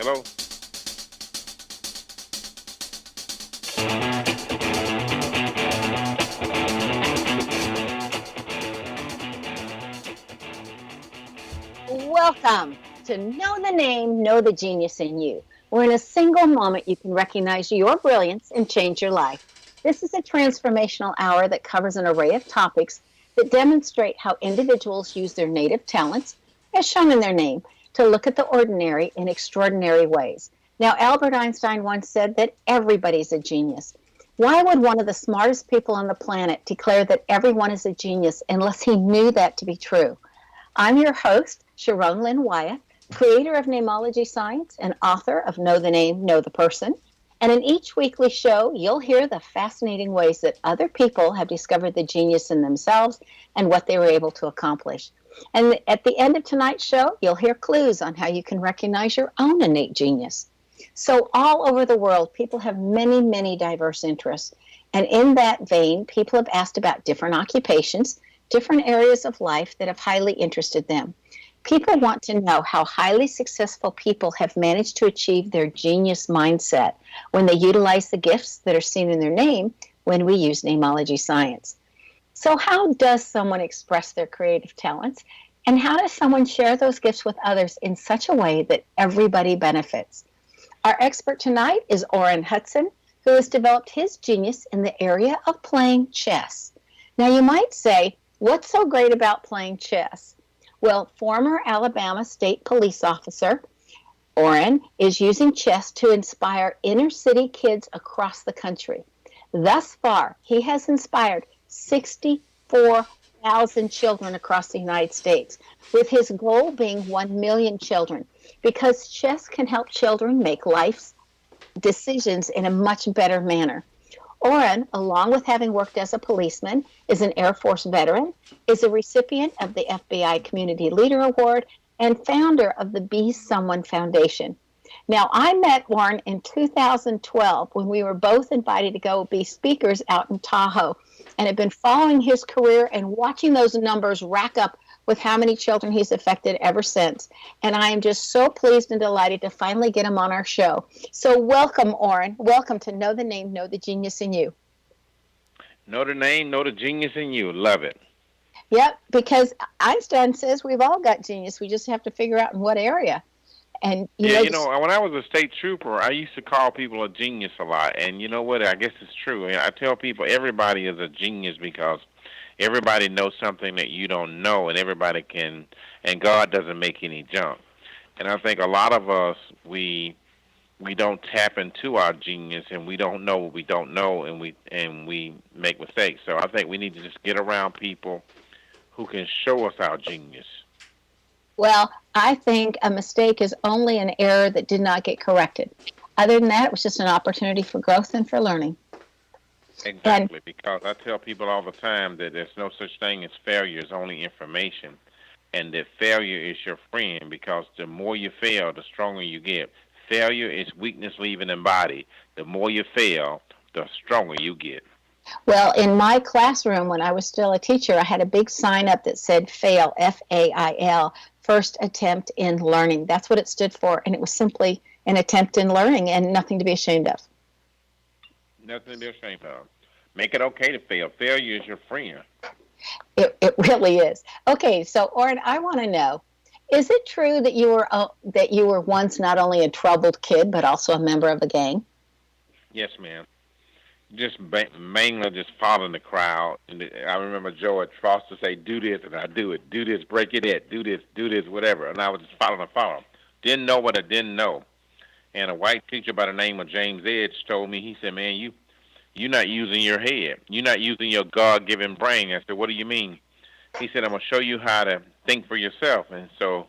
Hello? Welcome to Know the Name, Know the Genius in You, where in a single moment you can recognize your brilliance and change your life. This is a transformational hour that covers an array of topics that demonstrate how individuals use their native talents, as shown in their name, to look at the ordinary in extraordinary ways. Now, Albert Einstein once said that everybody's a genius. Why would one of the smartest people on the planet declare that everyone is a genius unless he knew that to be true? I'm your host, Sharon Lynn Wyatt, creator of Namology Science and author of Know the Name, Know the Person. And in each weekly show, you'll hear the fascinating ways that other people have discovered the genius in themselves and what they were able to accomplish. And at the end of tonight's show, you'll hear clues on how you can recognize your own innate genius. So all over the world, people have many, many diverse interests. And in that vein, people have asked about different occupations, different areas of life that have highly interested them. People want to know how highly successful people have managed to achieve their genius mindset when they utilize the gifts that are seen in their name when we use namology science. So how does someone express their creative talents, and how does someone share those gifts with others in such a way that everybody benefits? Our expert tonight is Orrin Hudson, who has developed his genius in the area of playing chess. Now you might say, what's so great about playing chess? Well, former Alabama State Police officer Orrin is using chess to inspire inner city kids across the country. Thus far, he has inspired 64,000 children across the United States, with his goal being 1 million children, because chess can help children make life's decisions in a much better manner. Orrin, along with having worked as a policeman, is an Air Force veteran, is a recipient of the FBI Community Leader Award, and founder of the Be Someone Foundation. Now, I met Orrin in 2012 when we were both invited to go be speakers out in Tahoe, and have been following his career and watching those numbers rack up with how many children he's affected ever since. And I am just so pleased and delighted to finally get him on our show. So welcome, Orrin. Welcome to Know the Name, Know the Genius in You. Know the name, know the genius in you. Love it. Yep, because Einstein says we've all got genius. We just have to figure out in what area. And when I was a state trooper, I used to call people a genius a lot. And you know what? I guess it's true. I tell people everybody is a genius because everybody knows something that you don't know, and everybody can, and God doesn't make any junk. And I think a lot of us, we don't tap into our genius, and we don't know what we don't know, and we make mistakes. So I think we need to just get around people who can show us our genius. Well, I think a mistake is only an error that did not get corrected. Other than that, it was just an opportunity for growth and for learning. Exactly, because I tell people all the time that there's no such thing as failure, it's only information. And that failure is your friend, because the more you fail, the stronger you get. Failure is weakness leaving the body. The more you fail, the stronger you get. Well, in my classroom, when I was still a teacher, I had a big sign up that said FAIL, F-A-I-L, first attempt in learning. That's what it stood for, and it was simply an attempt in learning and nothing to be ashamed of. Nothing to be ashamed of. Make it okay to fail. Failure is your friend. It really is. Okay, so Orrin, I want to know, is it true that you were once not only a troubled kid but also a member of a gang? Yes, ma'am. Just mainly just following the crowd. And I remember George Foster say, "Do this," and I do it. Do this, break it, do this, whatever. And I was just following. Didn't know what I didn't know. And a white teacher by the name of James Edge told me, he said, "Man, you're not using your head. You're not using your God-given brain." I said, "What do you mean?" He said, "I'm going to show you how to think for yourself." And so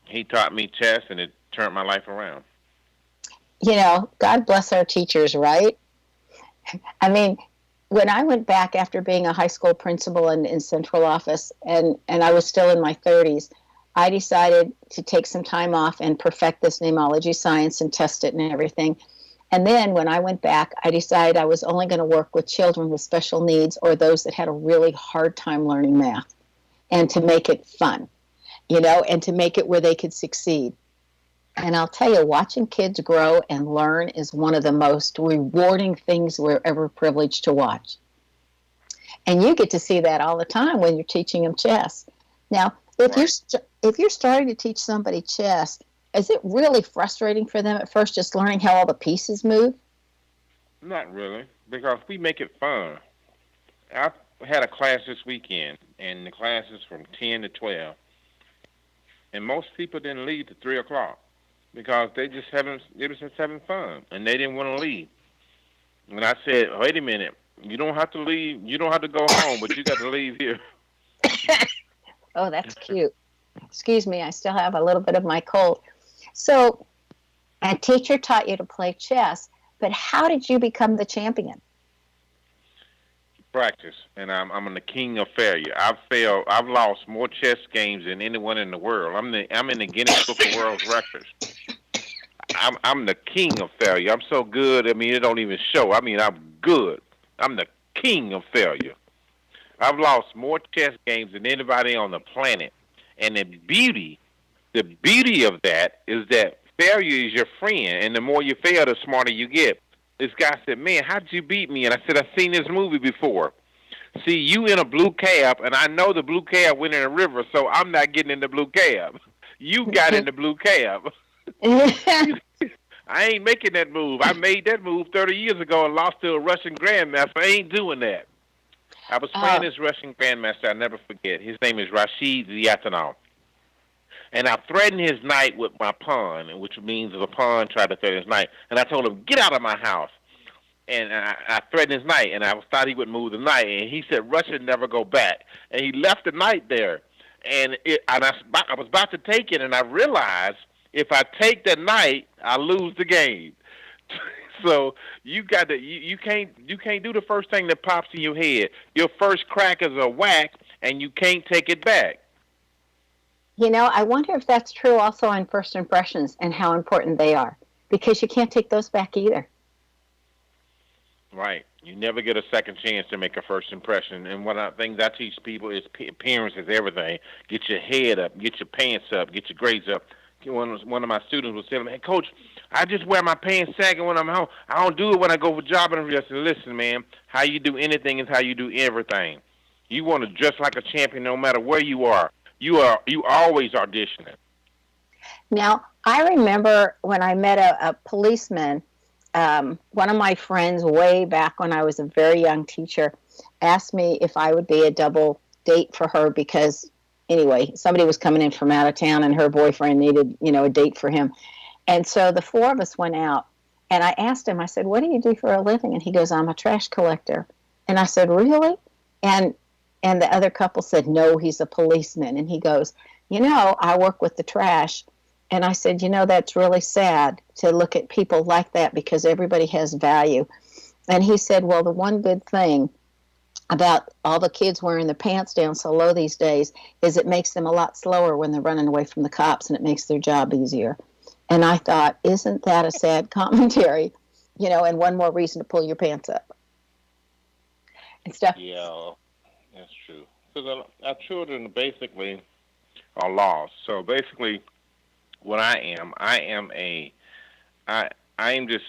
he taught me chess, and it turned my life around. You know, God bless our teachers, right? I mean, when I went back after being a high school principal in central office, and I was still in my 30s, I decided to take some time off and perfect this namology science and test it and everything. And then when I went back, I decided I was only going to work with children with special needs or those that had a really hard time learning math, and to make it fun, and to make it where they could succeed. And I'll tell you, watching kids grow and learn is one of the most rewarding things we're ever privileged to watch. And you get to see that all the time when you're teaching them chess. Now, Right. if you're starting to teach somebody chess, is it really frustrating for them at first just learning how all the pieces move? Not really, because we make it fun. I had a class this weekend, and the class is from 10 to 12, and most people didn't leave to 3 o'clock because they was just having fun, and they didn't want to leave. And I said, wait a minute, you don't have to leave, you don't have to go home, but you got to leave here. Oh, that's cute. Excuse me, I still have a little bit of my cold. So, a teacher taught you to play chess, but how did you become the champion? Practice, and I'm the king of failure. I've failed. I've lost more chess games than anyone in the world. I'm in the Guinness Book of World Records. I'm the king of failure. I'm so good. I mean, it don't even show. I mean, I'm good. I'm the king of failure. I've lost more chess games than anybody on the planet. And the beauty of that is that failure is your friend, and the more you fail, the smarter you get. This guy said, "Man, how'd you beat me?" And I said, "I've seen this movie before. See, you in a blue cab, and I know the blue cab went in a river, so I'm not getting in the blue cab. You got in the blue cab. I ain't making that move. I made that move 30 years ago and lost to a Russian grandmaster. I ain't doing that." I was playing Oh, this Russian grandmaster. I'll never forget. His name is Rashid Ziatanov. And I threatened his knight with my pawn, which means the pawn tried to threaten his knight. And I told him, "Get out of my house." And I threatened his knight, and I thought he would move the knight. And he said, "Russia never go back." And he left the knight there. I was about to take it, and I realized if I take the knight, I lose the game. So you can't do the first thing that pops in your head. Your first crack is a whack, and you can't take it back. I wonder if that's true also on first impressions and how important they are, because you can't take those back either. Right. You never get a second chance to make a first impression. And one of the things I teach people is appearance is everything. Get your head up, get your pants up, get your grades up. One of my students was telling me, "Hey, Coach, I just wear my pants sagging when I'm home. I don't do it when I go for job interview." I said, "Listen, man, how you do anything is how you do everything. You want to dress like a champion no matter where you are. You always auditioning." Now, I remember when I met a policeman, one of my friends way back when I was a very young teacher asked me if I would be a double date for her because, anyway, somebody was coming in from out of town and her boyfriend needed, a date for him. And so the four of us went out, and I asked him, I said, "What do you do for a living?" And he goes, "I'm a trash collector." And I said, "Really?" And and the other couple said, "No, he's a policeman." And he goes, "I work with the trash." And I said, "That's really sad to look at people like that because everybody has value." And he said, "Well, the one good thing about all the kids wearing their pants down so low these days is it makes them a lot slower when they're running away from the cops and it makes their job easier." And I thought, isn't that a sad commentary? And one more reason to pull your pants up and stuff. Yeah, that's true. Because our children basically are lost. So basically, what I am just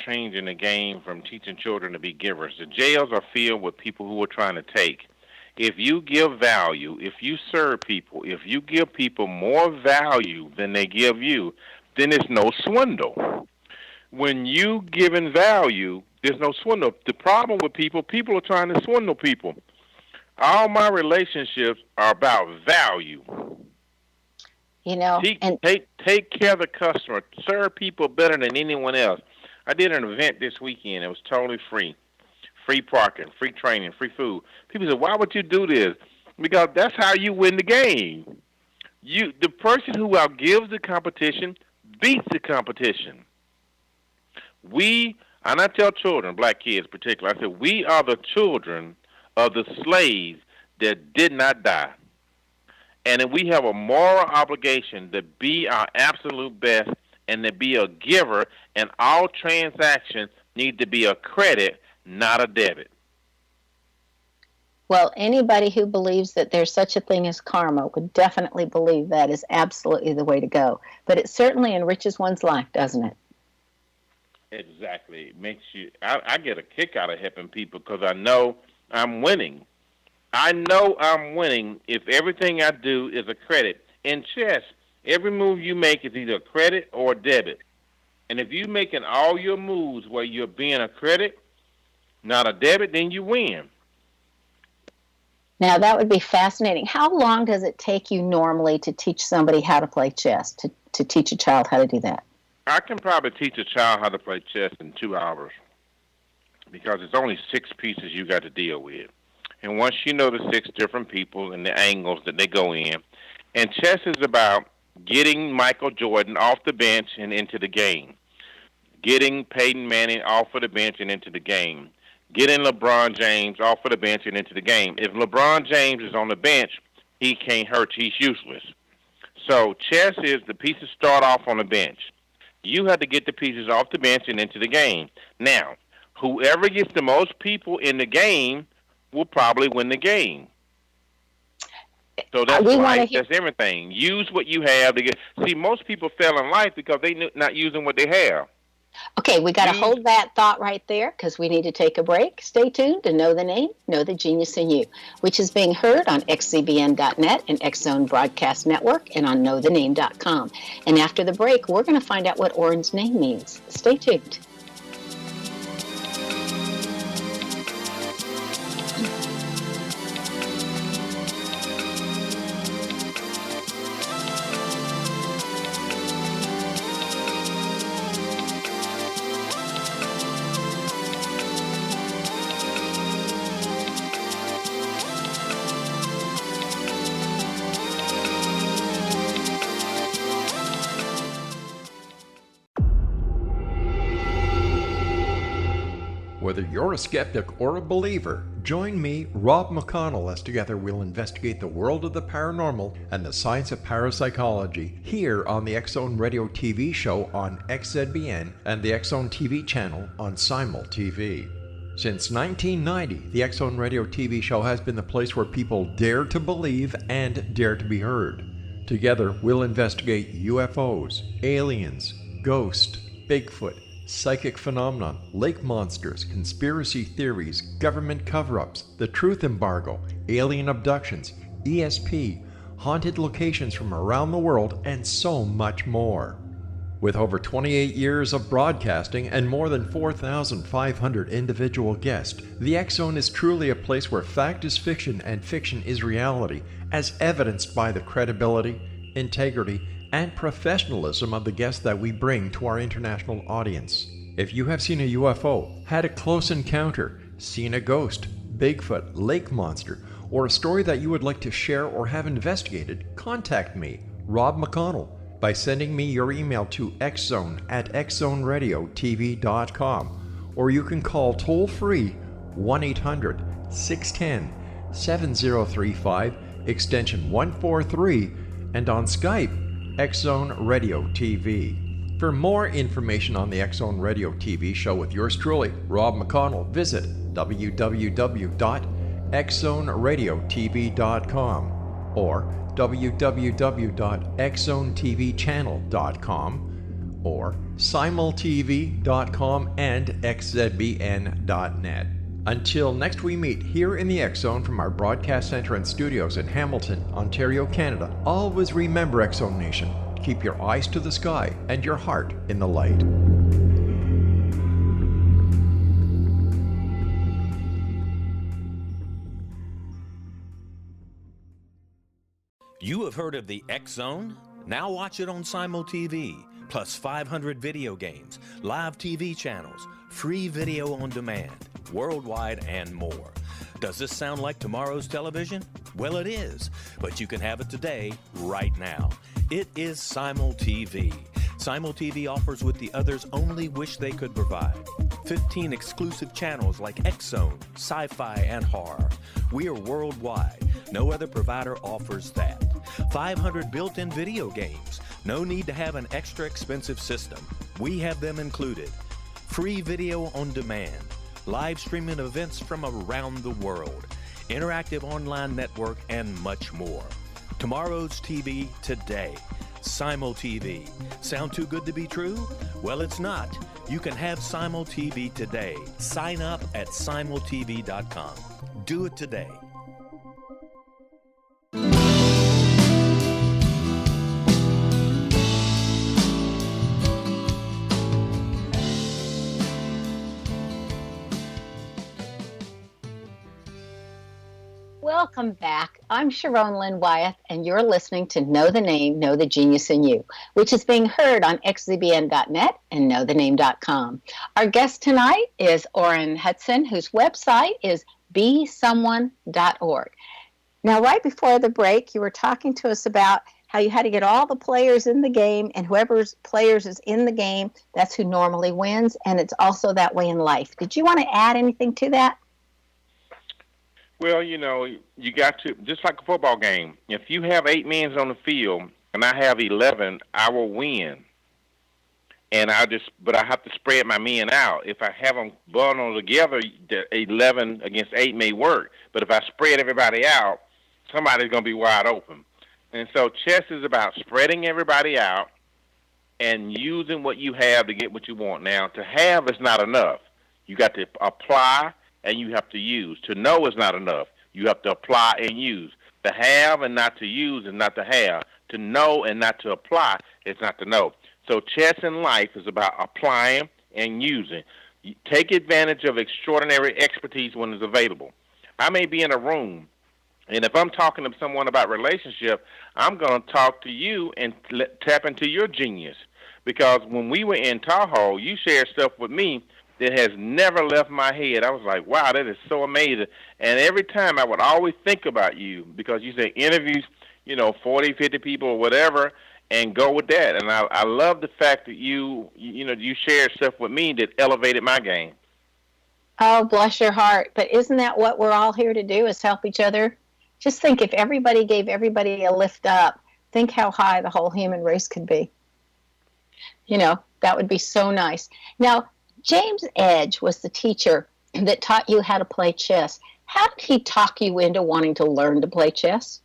changing the game from teaching children to be givers. The jails are filled with people who are trying to take. If you give value, if you serve people, if you give people more value than they give you, then it's no swindle. When you giving value, there's no swindle. The problem with people are trying to swindle people. All my relationships are about value. And Take care of the customer. Serve people better than anyone else. I did an event this weekend. It was totally free. Free parking, free training, free food. People said, "Why would you do this?" Because that's how you win the game. The person who outgives the competition beats the competition. And I tell children, black kids particularly, I said, we are the children of the slaves that did not die. And we have a moral obligation to be our absolute best and to be a giver, and all transactions need to be a credit, not a debit. Well, anybody who believes that there's such a thing as karma would definitely believe that is absolutely the way to go. But it certainly enriches one's life, doesn't it? Exactly. It makes you. I get a kick out of helping people because I know I'm winning. I know I'm winning if everything I do is a credit. In chess, every move you make is either a credit or a debit. And if you're making all your moves where you're being a credit, not a debit, then you win. Now, that would be fascinating. How long does it take you normally to teach somebody how to play chess, to teach a child how to do that? I can probably teach a child how to play chess in 2 hours because it's only 6 pieces you got to deal with. And once you know the 6 different people and the angles that they go in, and chess is about getting Michael Jordan off the bench and into the game, getting Peyton Manning off of the bench and into the game, getting LeBron James off of the bench and into the game. If LeBron James is on the bench, he can't hurt. He's useless. So chess is the pieces start off on the bench. You have to get the pieces off the bench and into the game. Now, whoever gets the most people in the game will probably win the game. So that's life. That's everything. Use what you have to get. See, most people fail in life because they're not using what they have. Okay, we got to hold that thought right there because we need to take a break. Stay tuned to Know the Name, Know the Genius in You, which is being heard on xzbn.net and X Zone Broadcast Network and on knowthename.com. And after the break, we're going to find out what Orrin's name means. Stay tuned. Whether you're a skeptic or a believer, join me, Rob McConnell, as together we'll investigate the world of the paranormal and the science of parapsychology here on the X Zone Radio TV show on XZBN and the X Zone TV channel on Simul TV. Since 1990, the X Zone Radio TV show has been the place where people dare to believe and dare to be heard. Together, we'll investigate UFOs, aliens, ghosts, Bigfoot, psychic phenomenon, lake monsters, conspiracy theories, government cover-ups, the truth embargo, alien abductions, ESP, haunted locations from around the world, and so much more. With over 28 years of broadcasting and more than 4,500 individual guests, the X Zone is truly a place where fact is fiction and fiction is reality, as evidenced by the credibility, integrity, and professionalism of the guests that we bring to our international audience. If you have seen a UFO, had a close encounter, seen a ghost, Bigfoot, lake monster, or a story that you would like to share or have investigated, contact me, Rob McConnell, by sending me your email to xzone@xzoneradiotv.com, or you can call toll-free 1-800-610-7035, extension 143, and on Skype, X Zone Radio TV. For more information on the X Zone Radio TV show with yours truly, Rob McConnell, visit www.xzoneradiotv.com or www.xzonetvchannel.com or simultv.com and xzbn.net. Until next we meet here in the X Zone from our broadcast center and studios in Hamilton, Ontario, Canada, always remember, X Zone Nation, keep your eyes to the sky and your heart in the light. You have heard of the X Zone? Now watch it on Simul TV, plus 500 video games, live TV channels, free video on demand, worldwide, and more. Does this sound like tomorrow's television? Well, it is, but you can have it today, right now. It is Simul TV. Simul TV offers what the others only wish they could provide. 15 exclusive channels like X Zone, sci-fi, and horror. We are worldwide. No other provider offers that. 500 built-in video games. No need to have an extra expensive system. We have them included. Free video on demand. Live streaming events from around the world. interactive online network, and much more. Tomorrow's TV today. Simul TV. Sound too good to be true? Well, it's not. You can have Simul TV today. Sign up at simultv.com. Do it today. Welcome back. I'm Sharon Lynn Wyeth, and you're listening to Know the Name, Know the Genius in You, which is being heard on xzbn.net and knowthename.com. Our guest tonight is Orrin Hudson, whose website is besomeone.org. Now, right before the break, you were talking to us about how you had to get all the players in the game, and whoever's players is in the game, that's who normally wins, and it's also that way in life. Did you want to add anything to that? Well, you got to, just like a football game, if you have 8 men on the field and I have 11, I will win. But I have to spread my men out. If I have them bundled together, the 11 against 8 may work. But if I spread everybody out, somebody's going to be wide open. And so chess is about spreading everybody out and using what you have to get what you want. Now, to have is not enough. You got to apply and you have to use. To know is not enough. You have to apply and use. To have and not to use is not to have. To know and not to apply is not to know. So chess in life is about applying and using. You take advantage of extraordinary expertise when it's available. I may be in a room, and if I'm talking to someone about relationship, I'm going to talk to you and tap into your genius. Because when we were in Tahoe, you shared stuff with me that has never left my head. I was like, wow, that is so amazing. And every time I would always think about you because you say interviews, 40, 50 people or whatever, and go with that. And I love the fact that you shared stuff with me that elevated my game. Oh, bless your heart. But isn't that what we're all here to do, is help each other? Just think, if everybody gave everybody a lift up, think how high the whole human race could be. That would be so nice. Now, James Edge was the teacher that taught you how to play chess. How did he talk you into wanting to learn to play chess?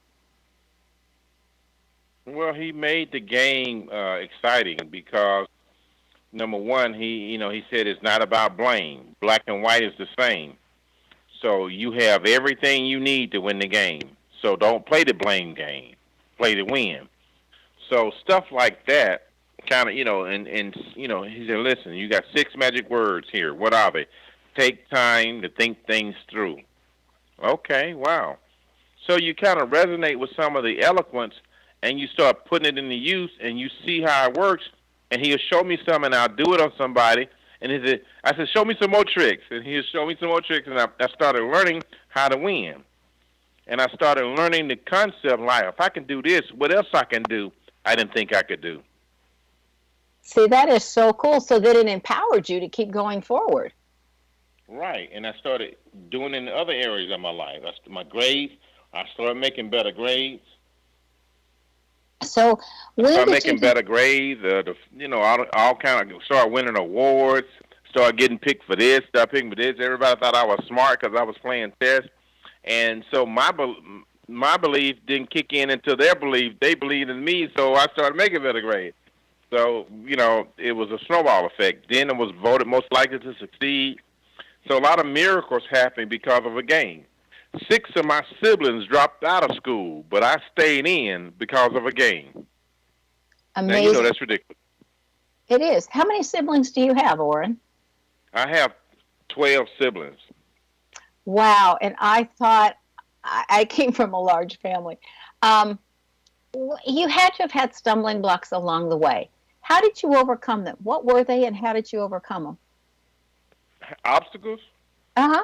Well, he made the game exciting because, number one, he said it's not about blame. Black and white is the same. So you have everything you need to win the game. So don't play the blame game. Play to win. So stuff like that. Kind of, he said, listen, you got 6 magic words here. What are they? Take time to think things through. Okay, wow. So you kind of resonate with some of the eloquence, and you start putting it into use, and you see how it works, and he'll show me some, and I'll do it on somebody. And I said, show me some more tricks. And he'll show me some more tricks, and I started learning how to win. And I started learning the concept, like, if I can do this, what else I can do I didn't think I could do. See, that is so cool. So that it empowered you to keep going forward. Right. And I started doing it in other areas of my life. My grades, I started making better grades. So when I started did making better grades, all kind of, started winning awards, started getting picked for this, started picking for this. Everybody thought I was smart because I was playing chess. And so my belief didn't kick in until they believed in me, so I started making better grades. So, it was a snowball effect. Then I was voted most likely to succeed. So a lot of miracles happened because of a game. 6 of my siblings dropped out of school, but I stayed in because of a game. Amazing. Now, that's ridiculous. It is. How many siblings do you have, Orrin? I have 12 siblings. Wow. And I thought I came from a large family. You had to have had stumbling blocks along the way. How did you overcome them? What were they, and how did you overcome them? Obstacles? Uh-huh.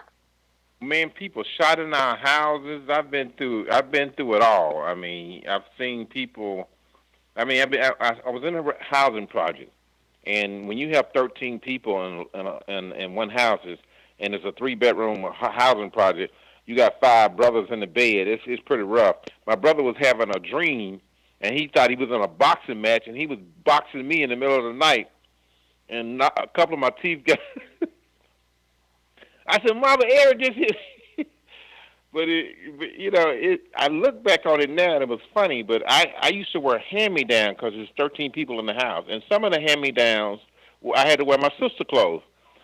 Man, people shot in our houses. I've been through it all. I mean, I've seen people. I mean, I was in a housing project, and when you have 13 people in one house, and it's a 3-bedroom housing project, you got 5 brothers in the bed. It's pretty rough. My brother was having a dream, and he thought he was in a boxing match, and he was boxing me in the middle of the night, and a couple of my teeth got. I said, Mama, Eric just hit. I look back on it now and it was funny, but I used to wear hand-me-down because there's 13 people in the house. And some of the hand-me-downs, I had to wear my sister clothes.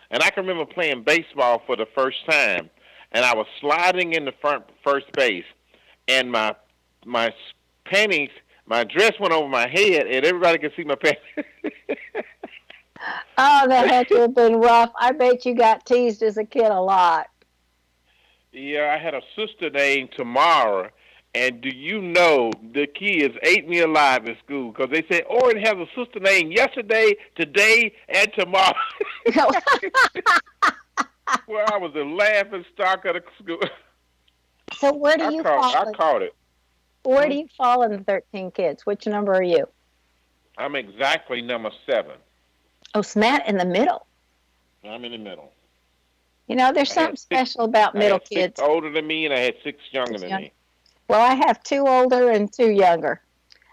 And I can remember playing baseball for the first time, and I was sliding in the first base, and my panties, my dress went over my head, and everybody could see my panties. Oh, that had to have been rough. I bet you got teased as a kid a lot. Yeah, I had a sister named Tamara, and do you know the kids ate me alive in school because they said Orrin has a sister named yesterday, today, and tomorrow. Well, I was the laughing stock of the school. So where do you fall? I caught it. Where do you fall in the 13 kids? Which number are you? I'm exactly number 7. Oh, Matt in the middle. I'm in the middle. You know, there's something special about middle kids. 6 older than me, and I had 6 younger than me. Well, I have 2 older and 2 younger.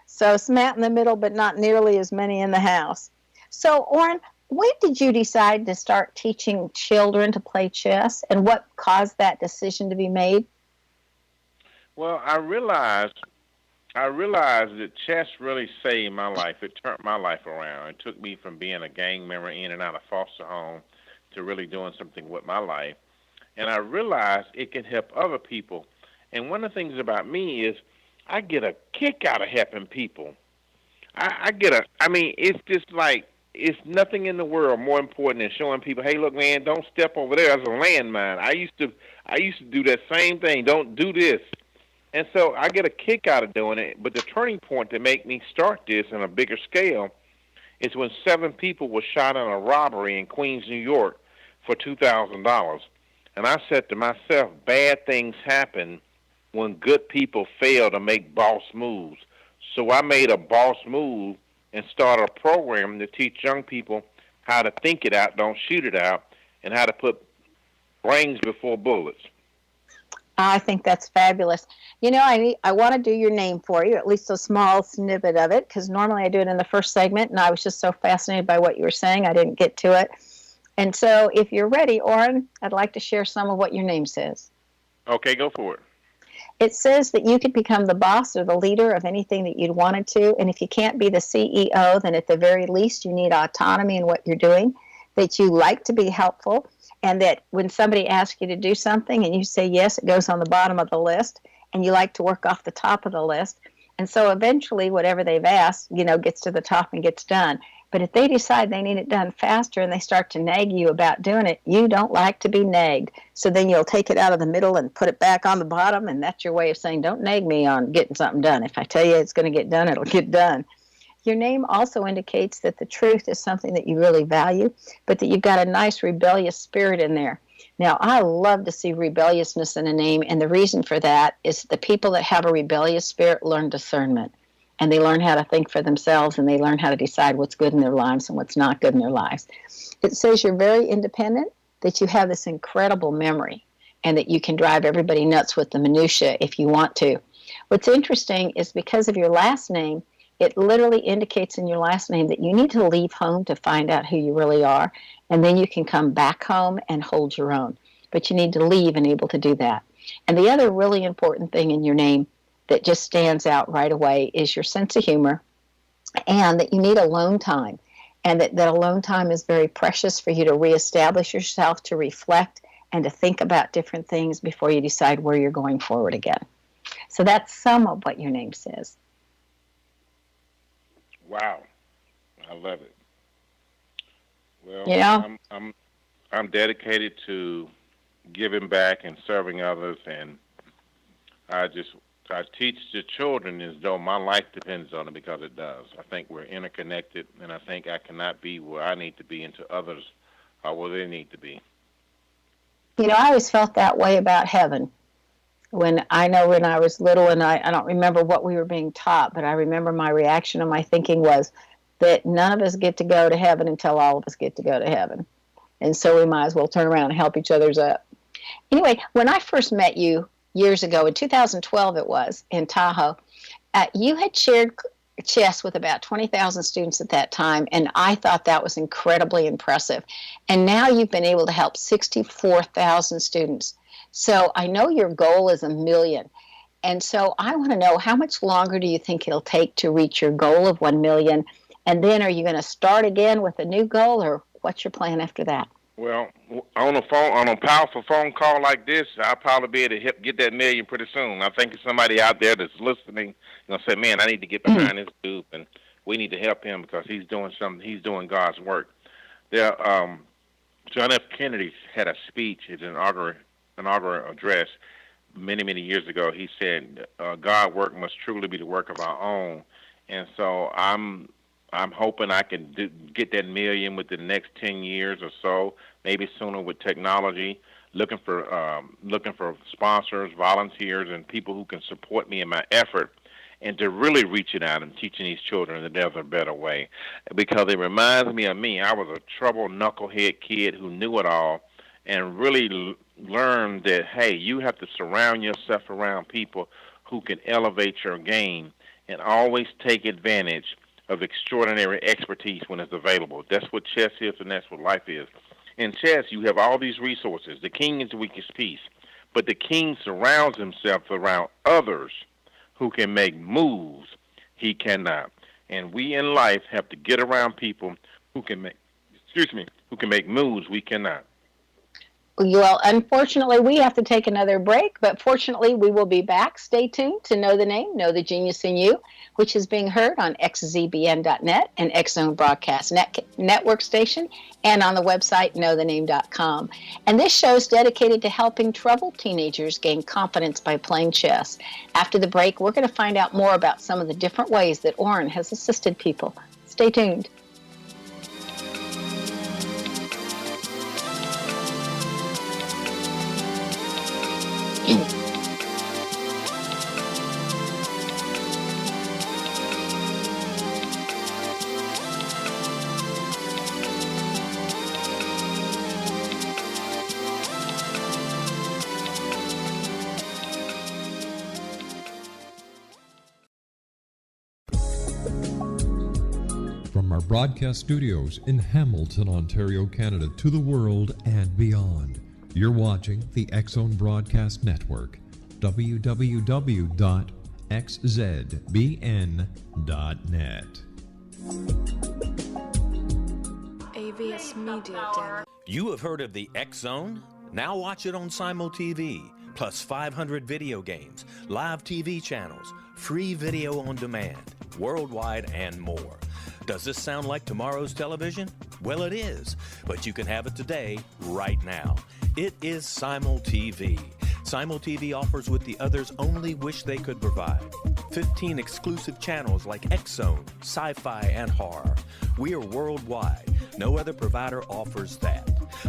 So Matt in the middle, but not nearly as many in the house. So, Orrin, when did you decide to start teaching children to play chess, and what caused that decision to be made? Well, I realized that chess really saved my life. It turned my life around. It took me from being a gang member in and out of foster home to really doing something with my life. And I realized it can help other people. And one of the things about me is I get a kick out of helping people. It's just like, it's nothing in the world more important than showing people, hey, look, man, don't step over there. That's a landmine. I used to do that same thing. Don't do this. And so I get a kick out of doing it. But the turning point to make me start this on a bigger scale is when 7 people were shot in a robbery in Queens, New York for $2,000. And I said to myself, bad things happen when good people fail to make boss moves. So I made a boss move and started a program to teach young people how to think it out, don't shoot it out, and how to put brains before bullets. I think that's fabulous. You know, I want to do your name for you, at least a small snippet of it, because normally I do it in the first segment, and I was just so fascinated by what you were saying, I didn't get to it. And so if you're ready, Orrin, I'd like to share some of what your name says. Okay, go for it. It says that you could become the boss or the leader of anything that you'd wanted to, and if you can't be the CEO, then at the very least you need autonomy in what you're doing, that you like to be helpful, and that when somebody asks you to do something and you say yes, it goes on the bottom of the list, and you like to work off the top of the list. And so eventually whatever they've asked, gets to the top and gets done. But if they decide they need it done faster and they start to nag you about doing it, you don't like to be nagged. So then you'll take it out of the middle and put it back on the bottom, and that's your way of saying, don't nag me on getting something done. If I tell you it's going to get done, it'll get done. Your name also indicates that the truth is something that you really value, but that you've got a nice rebellious spirit in there. Now, I love to see rebelliousness in a name, and the reason for that is the people that have a rebellious spirit learn discernment, and they learn how to think for themselves, and they learn how to decide what's good in their lives and what's not good in their lives. It says you're very independent, that you have this incredible memory, and that you can drive everybody nuts with the minutia if you want to. What's interesting is because of your last name, it literally indicates in your last name that you need to leave home to find out who you really are, and then you can come back home and hold your own. But you need to leave and able to do that. And the other really important thing in your name that just stands out right away is your sense of humor, and that you need alone time, and that alone time is very precious for you to reestablish yourself, to reflect, and to think about different things before you decide where you're going forward again. So that's some of what your name says. Wow, I love it. Well, yeah. I'm dedicated to giving back and serving others, and I teach the children as though my life depends on it, because it does. I think we're interconnected, and I think I cannot be where I need to be until others are where they need to be. I always felt that way about heaven. When I was little, and I don't remember what we were being taught, but I remember my reaction and my thinking was that none of us get to go to heaven until all of us get to go to heaven. And so we might as well turn around and help each other's up. Anyway, when I first met you years ago, in 2012 it was, in Tahoe, you had shared chess with about 20,000 students at that time, and I thought that was incredibly impressive. And now you've been able to help 64,000 students. So I know your goal is 1 million. And so I want to know, how much longer do you think it'll take to reach your goal of 1 million? And then are you going to start again with a new goal, or what's your plan after that? Well, on a powerful phone call like this, I'll probably be able to get that million pretty soon. I think there's somebody out there that's listening, say, man, I need to get behind this dude, and we need to help him because he's doing something. He's doing God's work. John F. Kennedy had a speech, his inaugural address, many years ago. He said, "God work must truly be the work of our own." And so I'm hoping I can get that million within the next 10 years or so, maybe sooner with technology. Looking for sponsors, volunteers, and people who can support me in my effort, and to really reaching out and teaching these children that there's a better way. Because it reminds me of me. I was a troubled knucklehead kid who knew it all, and really learned that, hey, you have to surround yourself around people who can elevate your game, and always take advantage of extraordinary expertise when it's available. That's what chess is, and that's what life is. In chess, you have all these resources. The king is the weakest piece, but the king surrounds himself around others who can make moves he cannot. And we in life have to get around people who can make moves we cannot. Well, unfortunately, we have to take another break, but fortunately, we will be back. Stay tuned to Know the Name, Know the Genius in You, which is being heard on xzbn.net and X-Zone Broadcast Network Station, and on the website knowthename.com. And this show is dedicated to helping troubled teenagers gain confidence by playing chess. After the break, we're going to find out more about some of the different ways that Orrin has assisted people. Stay tuned. From our broadcast studios in Hamilton, Ontario, Canada, to the world and beyond, you're watching the X-Zone Broadcast Network, www.xzbn.net. AVS Media Den. You have heard of the X-Zone? Now watch it on Simul TV, plus 500 video games, live TV channels, free video on demand, worldwide, and more. Does this sound like tomorrow's television? Well, it is, but you can have it today, right now. It is Simul TV. Simul TV offers what the others only wish they could provide. 15 exclusive channels like X-Zone, Sci-Fi, and Horror. We are worldwide. No other provider offers that.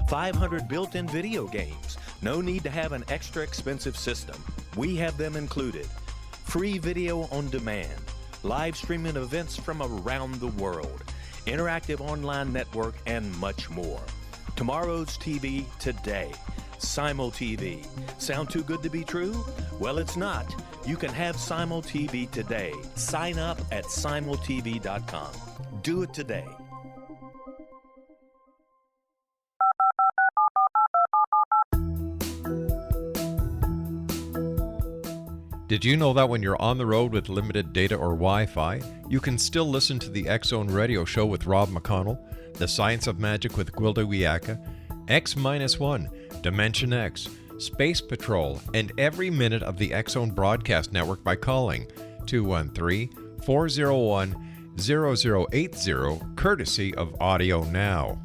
500 built-in video games. No need to have an extra expensive system. We have them included. Free video on demand. Live streaming events from around the world, interactive online network, and much more. Tomorrow's TV today. Simul TV. Sound too good to be true? Well, it's not. You can have Simul TV today. Sign up at simultv.com. Do it today. Did you know that when you're on the road with limited data or Wi-Fi, you can still listen to the X-Zone Radio Show with Rob McConnell, The Science of Magic with Gwilda Wiyaka, X-1, Dimension X, Space Patrol, and every minute of the X-Zone Broadcast Network by calling 213-401-0080, courtesy of Audio Now.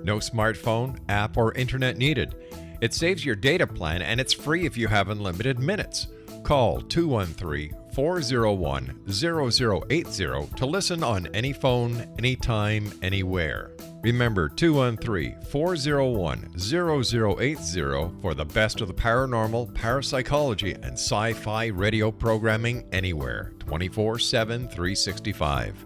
No smartphone, app, or internet needed. It saves your data plan, and it's free if you have unlimited minutes. Call 213-401-0080 to listen on any phone, anytime, anywhere. Remember 213-401-0080 for the best of the paranormal, parapsychology, and sci-fi radio programming anywhere, 24/7, 365.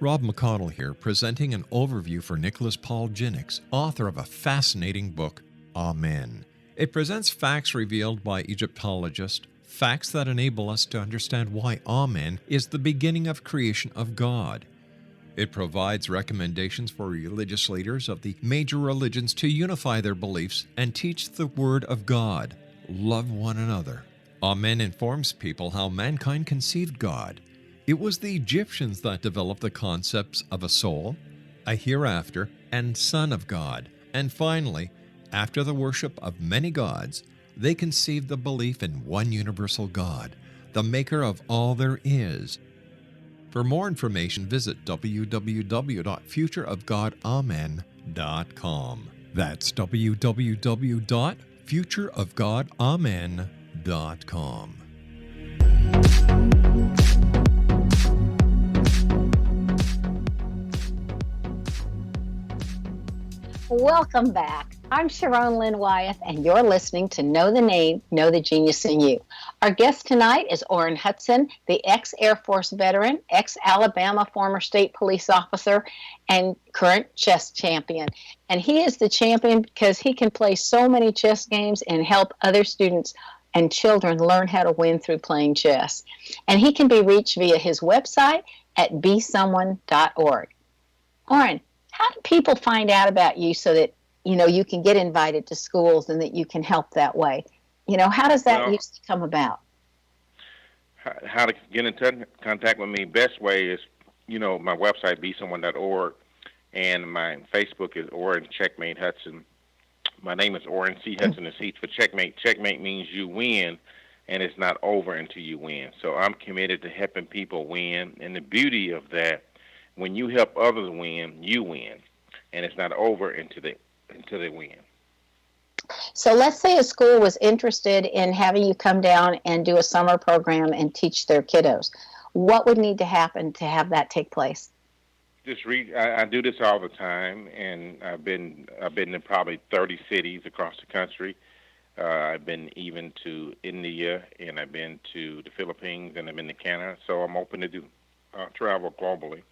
Rob McConnell here, presenting an overview for Nicholas Paul Jennings, author of a fascinating book, Amen. It presents facts revealed by Egyptologist, facts that enable us to understand why Amen is the beginning of creation of God. It provides recommendations for religious leaders of the major religions to unify their beliefs and teach the Word of God. Love one another. Amen informs people how mankind conceived God. It was the Egyptians that developed the concepts of a soul, a hereafter, and Son of God. And finally, after the worship of many gods, they conceived the belief in one universal God, the maker of all there is. For more information, visit www.futureofgodamen.com. That's www.futureofgodamen.com. Welcome back. I'm Sharon Lynn Wyeth, and you're listening to Know the Name, Know the Genius in You. Our guest tonight is Orrin Hudson, the ex-Air Force veteran, ex-Alabama former state police officer, and current chess champion. And he is the champion because he can play so many chess games and help other students and children learn how to win through playing chess. And he can be reached via his website at besomeone.org. Orrin, how do people find out about you so that, you can get invited to schools and that you can help that way? How does that usually come about? How to get in contact with me, best way is, my website, besomeone.org, and my Facebook is Orrin Checkmate Hudson. My name is Orrin C. Hudson. The C for checkmate. Checkmate means you win, and it's not over until you win. So I'm committed to helping people win, and the beauty of that, when you help others win, you win, and it's not over until they win. So let's say a school was interested in having you come down and do a summer program and teach their kiddos. What would need to happen to have that take place? Just read. I do this all the time, and I've been in probably 30 cities across the country. I've been even to India, and I've been to the Philippines, and I've been to Canada. So I'm open to do travel globally.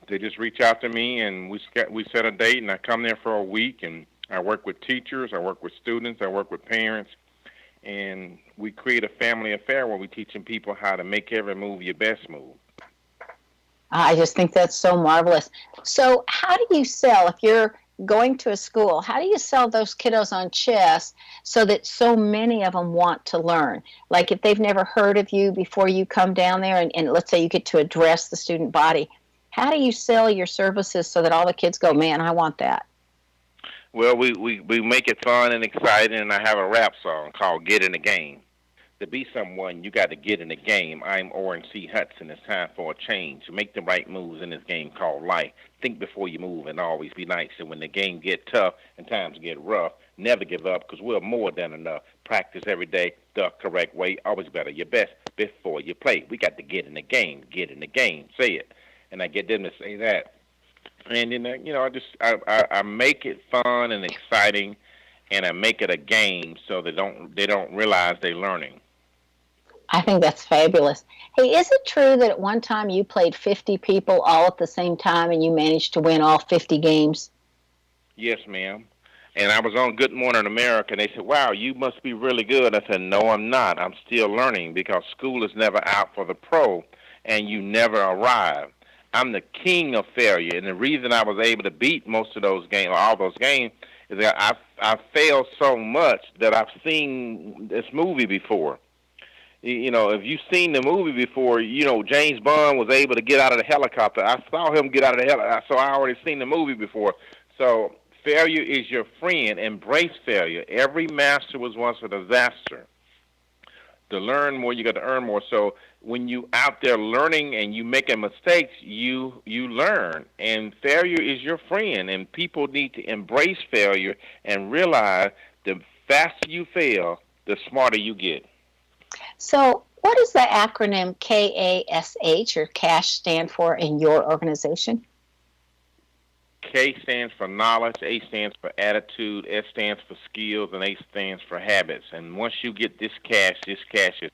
They just reach out to me, and we set a date, and I come there for a week, and I work with teachers, I work with students, I work with parents, and we create a family affair where we're teaching people how to make every move your best move. I just think that's so marvelous. So how do you sell, if you're going to a school, how do you sell those kiddos on chess so that so many of them want to learn? Like if they've never heard of you before you come down there, and let's say you get to address the student body, how do you sell your services so that all the kids go, man, I want that? Well, we make it fun and exciting, and I have a rap song called Get in the Game. To be someone, you got to get in the game. I'm Orrin C. Hudson. It's time for a change. Make the right moves in this game called life. Think before you move and always be nice. And when the game get tough and times get rough, never give up because we're more than enough. Practice every day the correct way. Always better your best before you play. We got to get in the game. Get in the game. Say it. And I get them to say that. And then, I make it fun and exciting, and I make it a game so they don't realize they're learning. I think that's fabulous. Hey, is it true that at one time you played 50 people all at the same time and you managed to win all 50 games? Yes, ma'am. And I was on Good Morning America, and they said, wow, you must be really good. I said, no, I'm not. I'm still learning because school is never out for the pro, and you never arrive. I'm the king of failure, and the reason I was able to beat most of those games, or all those games, is that I failed so much that I've seen this movie before. If you've seen the movie before, James Bond was able to get out of the helicopter. I saw him get out of the helicopter, so I already seen the movie before. So failure is your friend. Embrace failure. Every master was once a disaster. To learn more, you got to earn more. So when you out there learning and you making mistakes, you learn. And failure is your friend. And people need to embrace failure and realize the faster you fail, the smarter you get. So what does the acronym KASH or CASH stand for in your organization? K stands for knowledge, A stands for attitude, S stands for skills, and A stands for habits. And once you get this cash is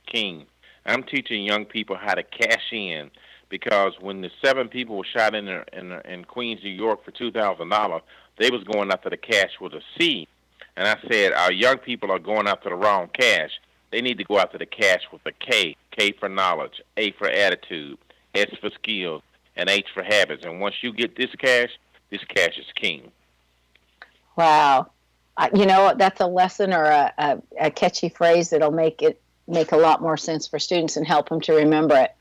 king. I'm teaching young people how to cash in because when the 7 people were shot in Queens, New York for $2,000, they was going after the cash with a C. And I said, our young people are going after the wrong cash. They need to go after the cash with a K. K for knowledge, A for attitude, S for skills, and H for habits. And once you get this cash is king. Wow. That's a lesson or a catchy phrase that'll make a lot more sense for students and help them to remember it.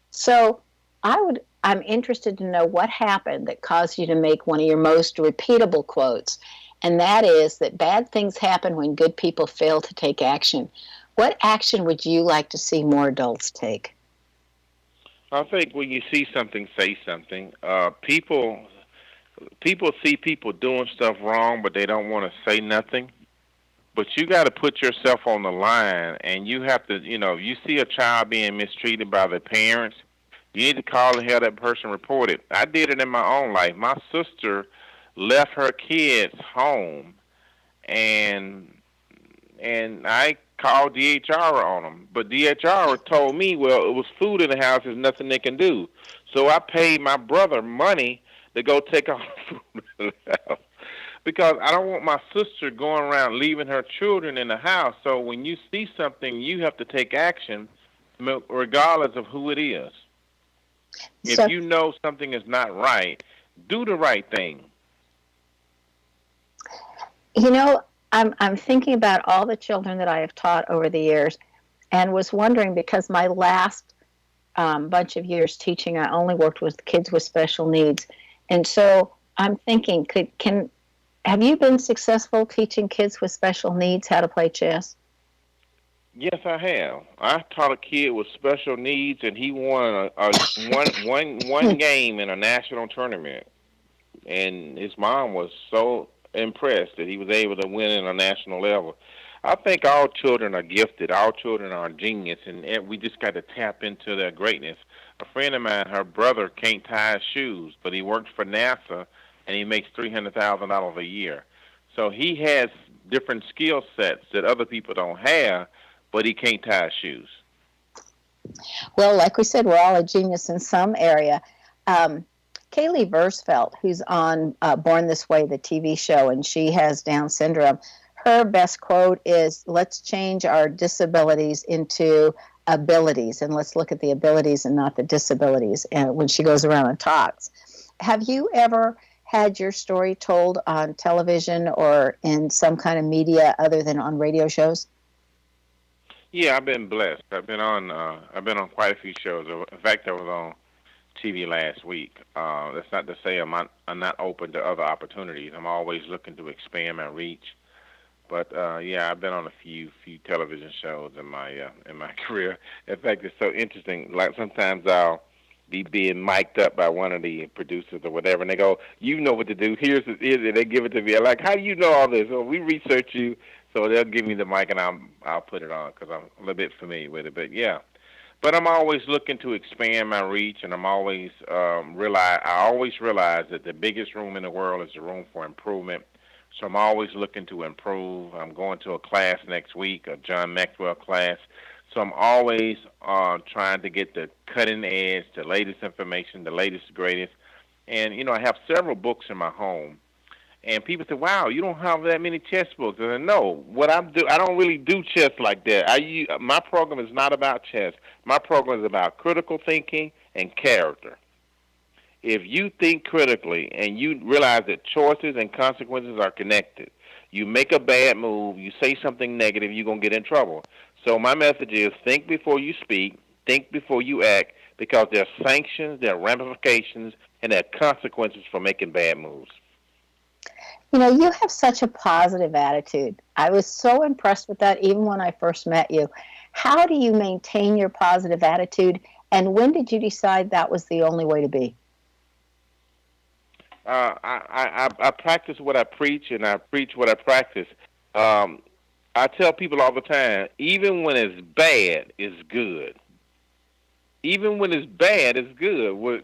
So I'm interested to know what happened that caused you to make one of your most repeatable quotes, and that is that bad things happen when good people fail to take action. What action would you like to see more adults take? I think when you see something, say something. People see people doing stuff wrong, but they don't want to say nothing. But you got to put yourself on the line, and you have to, you see a child being mistreated by their parents, you need to call and have that person report it. I did it in my own life. My sister left her kids home, and I called DHR on them. But DHR told me, well, it was food in the house, there's nothing they can do. So I paid my brother money to go take all the food in the house, because I don't want my sister going around leaving her children in the house. So when you see something, you have to take action regardless of who it is. If you know something is not right, do the right thing. I'm thinking about all the children that I have taught over the years, and was wondering, because my last bunch of years teaching, I only worked with kids with special needs. And so I'm thinking, have you been successful teaching kids with special needs how to play chess? Yes, I have. I taught a kid with special needs, and he won one game in a national tournament. And his mom was so impressed that he was able to win in a national level. I think all children are gifted. All children are genius, and we just got to tap into their greatness. A friend of mine, her brother can't tie his shoes, but he works for NASA, and he makes $300,000 a year. So he has different skill sets that other people don't have, but he can't tie his shoes. Well, like we said, we're all a genius in some area. Kaylee Versfeld, who's on Born This Way, the TV show, and she has Down syndrome, her best quote is, let's change our disabilities into abilities, and let's look at the abilities and not the disabilities, and when she goes around and talks. Have you ever had your story told on television or in some kind of media other than on radio shows? Yeah, I've been blessed. I've been on quite a few shows. In fact, I was on TV last week. That's not to say I'm not open to other opportunities. I'm always looking to expand my reach. But yeah, I've been on a few television shows in my career. In fact, it's so interesting. Like sometimes I'll be being mic'd up by one of the producers or whatever, and they go, "You know what to do. Here's it." They give it to me. I'm like, "How do you know all this?" Well, we research you. So they'll give me the mic, and I'll put it on because I'm a little bit familiar with it. But yeah, but I'm always looking to expand my reach, and I'm always I always realize that the biggest room in the world is the room for improvement. So I'm always looking to improve. I'm going to a class next week, a John Maxwell class. So I'm always trying to get the cutting edge, the latest information, the latest, greatest. And I have several books in my home. And people say, "Wow, you don't have that many chess books." And I know what I do. I don't really do chess like that. My program is not about chess. My program is about critical thinking and character. If you think critically and you realize that choices and consequences are connected, you make a bad move, you say something negative, you're going to get in trouble. So my message is think before you speak, think before you act, because there are sanctions, there are ramifications, and there are consequences for making bad moves. You have such a positive attitude. I was so impressed with that even when I first met you. How do you maintain your positive attitude, and when did you decide that was the only way to be? I practice what I preach, and I preach what I practice. I tell people all the time, even when it's bad, it's good. Even when it's bad, it's good. Well,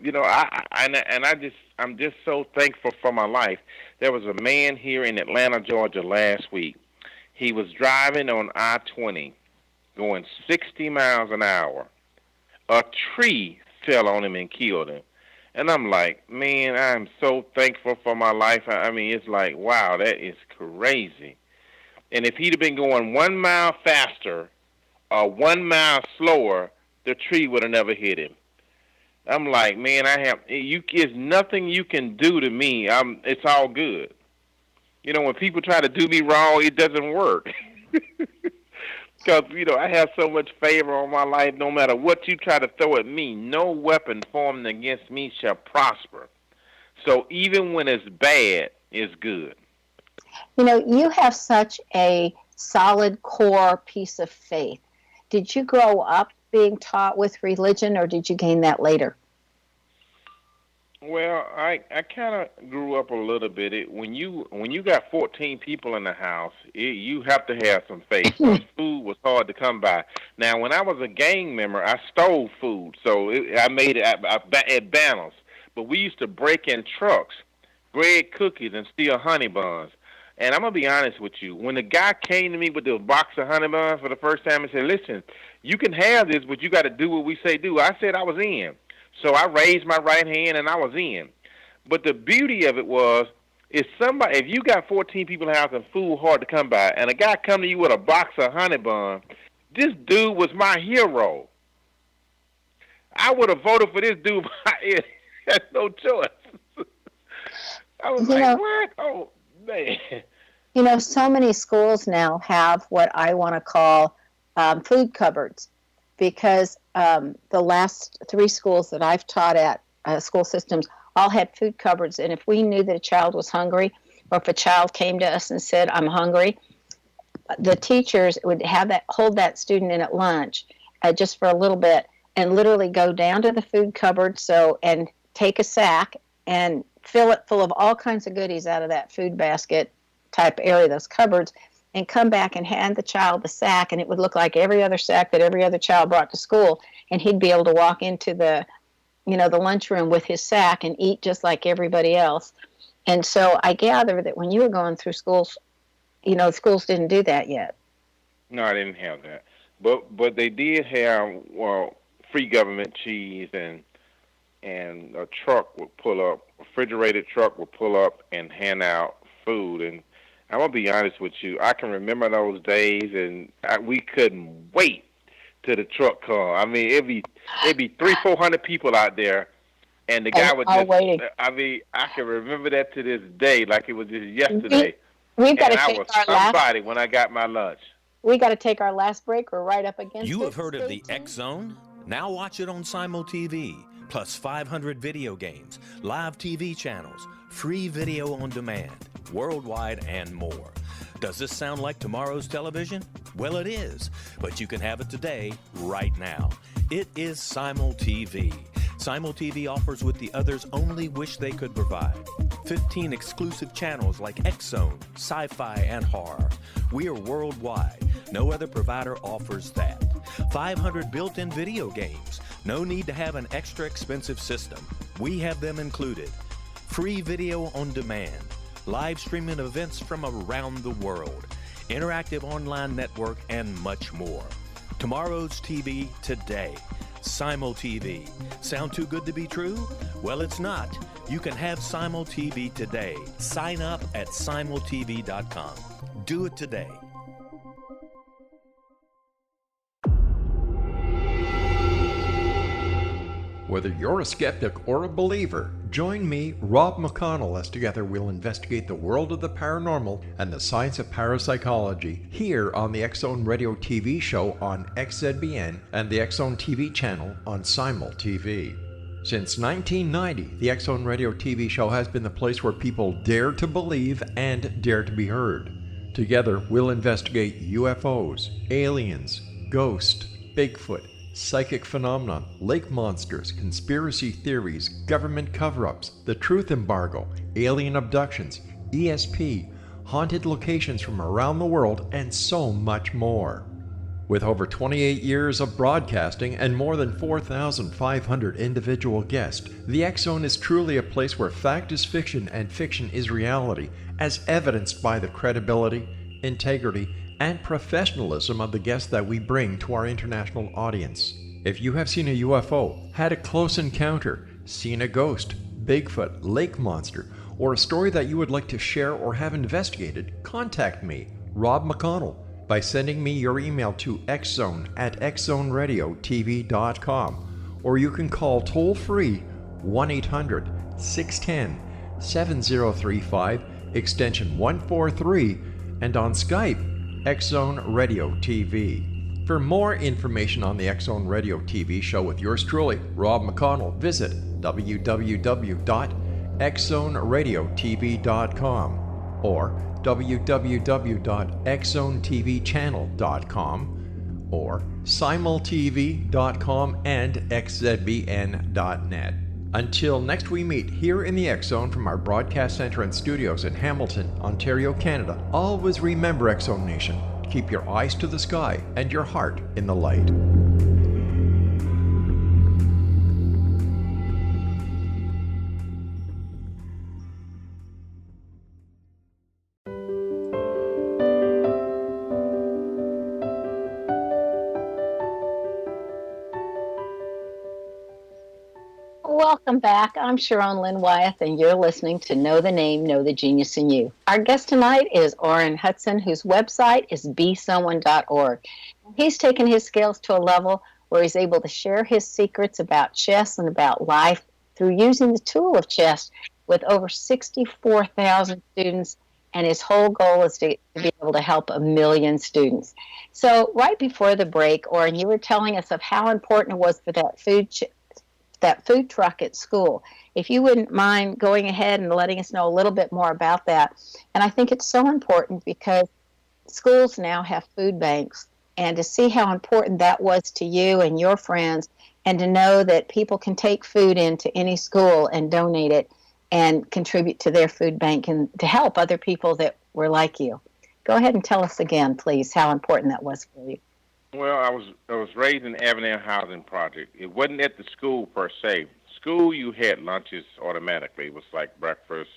I'm just so thankful for my life. There was a man here in Atlanta, Georgia last week. He was driving on I-20, going 60 miles an hour. A tree fell on him and killed him. And I'm like, man, I'm so thankful for my life. I mean, it's like, wow, that is crazy. And if he'd have been going 1 mile faster, 1 mile slower, the tree would have never hit him. I'm like, man, it's nothing you can do to me. It's all good. You know, when people try to do me wrong, it doesn't work. Because, I have so much favor on my life. No matter what you try to throw at me, no weapon formed against me shall prosper. So even when it's bad, it's good. You have such a solid core piece of faith. Did you grow up being taught with religion, or did you gain that later? Well, I kind of grew up a little bit. When you got 14 people in the house, you have to have some faith. Food was hard to come by. Now, when I was a gang member, I stole food, so I made it at banners. But we used to break in trucks, bread cookies, and steal honey buns. And I'm going to be honest with you. When the guy came to me with the box of honey buns for the first time and said, listen, you can have this, but you got to do what we say do. I said I was in. So I raised my right hand and I was in. But the beauty of it was, if you got 14 people in the house and food hard to come by, and a guy come to you with a box of honey bun, this dude was my hero. I would have voted for this dude. I had no choice. I was what? Oh, man. So many schools now have what I want to call food cupboards, because the last 3 schools that I've taught at, school systems, all had food cupboards. And if we knew that a child was hungry, or if a child came to us and said, I'm hungry, the teachers would hold that student in at lunch just for a little bit, and literally go down to the food cupboard and take a sack and fill it full of all kinds of goodies out of that food basket type area, those cupboards, and come back and hand the child the sack, and it would look like every other sack that every other child brought to school, and he'd be able to walk into the lunchroom with his sack and eat just like everybody else. And so I gather that when you were going through schools, schools didn't do that yet. No, I didn't have that. But they did have, free government cheese, and a truck would pull up, a refrigerated truck would pull up and hand out food. And I'm going to be honest with you, I can remember those days, and we couldn't wait till the truck come. I mean, it'd be 300-400 people out there, and the guy would just waiting. I mean, I can remember that to this day like it was just yesterday. We've got to take our somebody when I got my lunch. We got to take our last break. We're right up against it. You have heard of the X Zone? Now watch it on Simul TV, plus 500 video games, live TV channels, free video on demand, worldwide, and more. Does this sound like tomorrow's television? Well, it is, but you can have it today, right now. It is Simul TV. Simul TV offers what the others only wish they could provide. 15 exclusive channels like X Zone, sci-fi, and horror. We are worldwide. No other provider offers that. 500 built-in video games. No need to have an extra expensive system. We have them included. Free video on demand. Live streaming events from around the world. Interactive online network, and much more. Tomorrow's TV today. Simul TV. Sound too good to be true? Well, it's not. You can have Simul TV today. Sign up at simultv.com. Do it today. Whether you're a skeptic or a believer, join me, Rob McConnell, as together we'll investigate the world of the paranormal and the science of parapsychology here on the X Zone Radio TV show on XZBN and the X Zone TV channel on Simul TV. Since 1990, the X Zone Radio TV show has been the place where people dare to believe and dare to be heard. Together, we'll investigate UFOs, aliens, ghosts, Bigfoot, psychic phenomenon, lake monsters, conspiracy theories, government cover-ups, the truth embargo, alien abductions, ESP, haunted locations from around the world, and so much more. With over 28 years of broadcasting and more than 4,500 individual guests, the X Zone is truly a place where fact is fiction and fiction is reality, as evidenced by the credibility, integrity, and professionalism of the guests that we bring to our international audience. If you have seen a UFO, had a close encounter, seen a ghost, Bigfoot, lake monster, or a story that you would like to share or have investigated, contact me, Rob McConnell, by sending me your email to xzone@xzoneradiotv.com, or you can call toll-free 1-800-610-7035, extension 143, and on Skype, X-Zone Radio TV. For more information on the X-Zone Radio TV show with yours truly, Rob McConnell, visit www.xzoneradiotv.com or www.xzonetvchannel.com or simultv.com and xzbn.net. Until next we meet here in the X-Zone from our broadcast center and studios in Hamilton, Ontario, Canada, always remember, X-Zone Nation, keep your eyes to the sky and your heart in the light. Welcome back. I'm Sharon Lynn Wyeth, and you're listening to Know the Name, Know the Genius in You. Our guest tonight is Orrin Hudson, whose website is besomeone.org. He's taken his skills to a level where he's able to share his secrets about chess and about life through using the tool of chess with over 64,000 students, and his whole goal is to be able to help 1 million students. So right before the break, Orrin, you were telling us of how important it was for that food truck at school. If you wouldn't mind going ahead and letting us know a little bit more about that. And I think it's so important because schools now have food banks, and to see how important that was to you and your friends, and to know that people can take food into any school and donate it and contribute to their food bank and to help other people that were like you. Go ahead and tell us again, please, how important that was for you. Well, I was raised in the Avenel Housing Project. It wasn't at the school per se. School, you had lunches automatically. It was like breakfast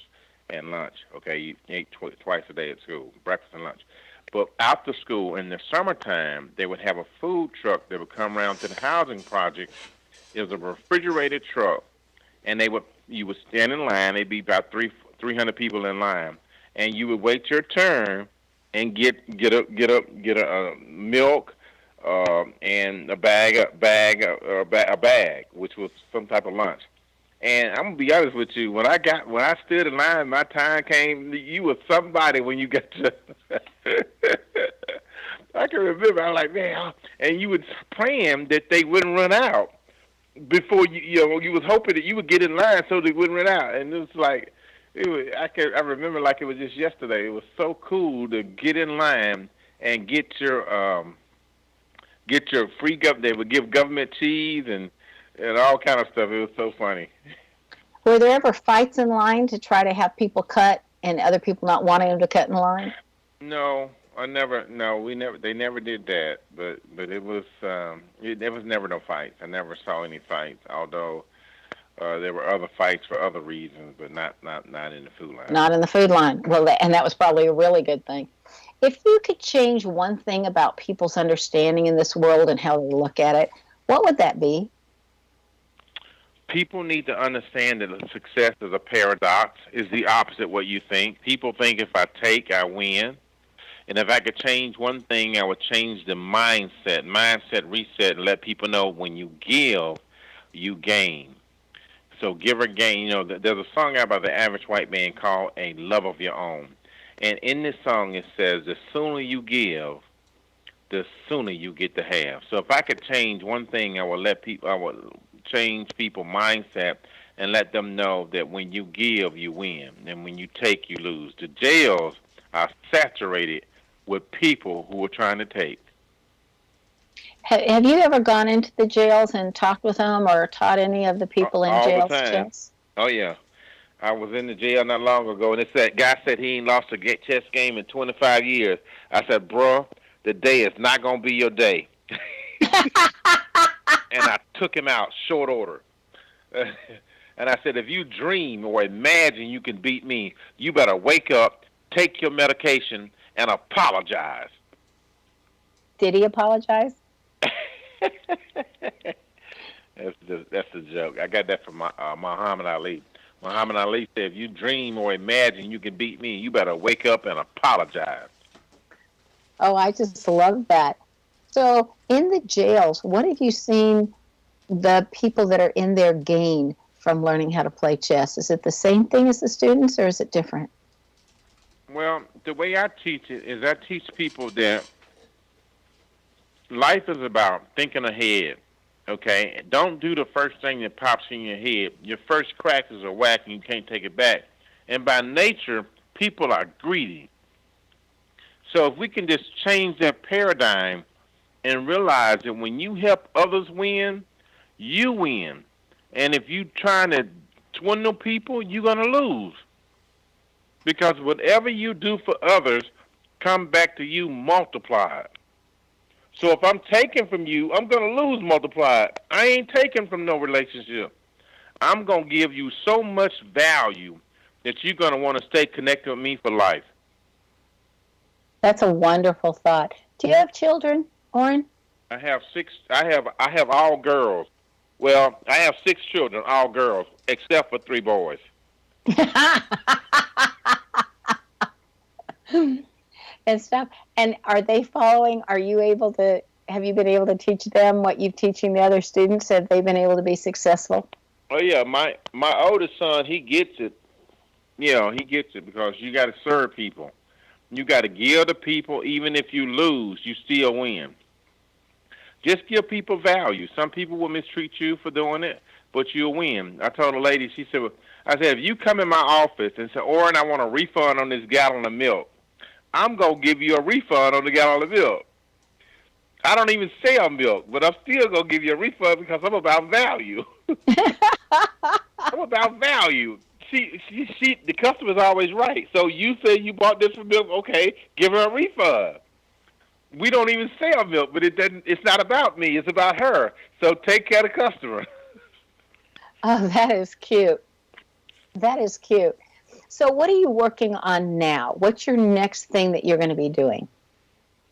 and lunch. Okay, you ate twice a day at school, breakfast and lunch. But after school, in the summertime, they would have a food truck that would come around to the housing project. It was a refrigerated truck, and you would stand in line. There'd be about 300 people in line, and you would wait your turn and get a milk. And a bag, which was some type of lunch. And I'm gonna be honest with you, when I stood in line, my time came. You were somebody when you got to. I can remember. I was like, man, and you was praying that they wouldn't run out before you was hoping that you would get in line so they wouldn't run out. And it was like, I remember like it was just yesterday. It was so cool to get in line and get your free they would give government cheese and all kind of stuff. It was so funny. Were there ever fights in line to try to have people cut and other people not wanting them to cut in line? No, they never did that. But it was there was never no fights. I never saw any fights, although there were other fights for other reasons, but not in the food line. Not in the food line. Well, and that was probably a really good thing. If you could change one thing about people's understanding in this world and how they look at it, what would that be? People need to understand that success is a paradox. It's the opposite of what you think. People think if I take, I win. And if I could change one thing, I would change the mindset reset, and let people know when you give, you gain. So give or gain. There's a song out by the Average White Man called A Love of Your Own. And in this song, it says, the sooner you give, the sooner you get to have. So if I could change one thing, I would change people's mindset and let them know that when you give, you win. And when you take, you lose. The jails are saturated with people who are trying to take. Have you ever gone into the jails and talked with them or taught any of the people in jails chess? Oh, yeah. I was in the jail not long ago, and that guy said he ain't lost a chess game in 25 years. I said, bro, the day is not going to be your day. And I took him out, short order. And I said, if you dream or imagine you can beat me, you better wake up, take your medication, and apologize. Did he apologize? That's the joke. I got that from Muhammad Ali. Muhammad Ali said, if you dream or imagine you can beat me, you better wake up and apologize. Oh, I just love that. So, in the jails, what have you seen the people that are in there gain from learning how to play chess? Is it the same thing as the students, or is it different? Well, the way I teach it is I teach people that life is about thinking ahead. Okay, don't do the first thing that pops in your head. Your first crack is a whack, and you can't take it back. And by nature, people are greedy. So if we can just change that paradigm and realize that when you help others win, you win. And if you trying to swindle people, you're gonna lose. Because whatever you do for others come back to you multiplied. So if I'm taking from you, I'm gonna lose multiplied. I ain't taking from no relationship. I'm gonna give you so much value that you're gonna want to stay connected with me for life. That's a wonderful thought. Do you have children, Orrin? I have six. I have all girls. Well, I have six children, all girls, except for three boys. And stuff. And are they following? Are you able to? Have you been able to teach them what you're teaching the other students? Have they been able to be successful? Oh yeah, my oldest son, he gets it. He gets it because you got to serve people. You got to give to people, even if you lose, you still win. Just give people value. Some people will mistreat you for doing it, but you'll win. I told a lady, she said, I said, if you come in my office and say, Orrin, I want a refund on this gallon of milk, I'm going to give you a refund on the gallon of milk. I don't even sell milk, but I'm still going to give you a refund because I'm about value. I'm about value. The customer's always right. So you say you bought this for milk, okay, give her a refund. We don't even sell milk, but it's not about me. It's about her. So take care of the customer. Oh, that is cute. That is cute. So what are you working on now? What's your next thing that you're going to be doing?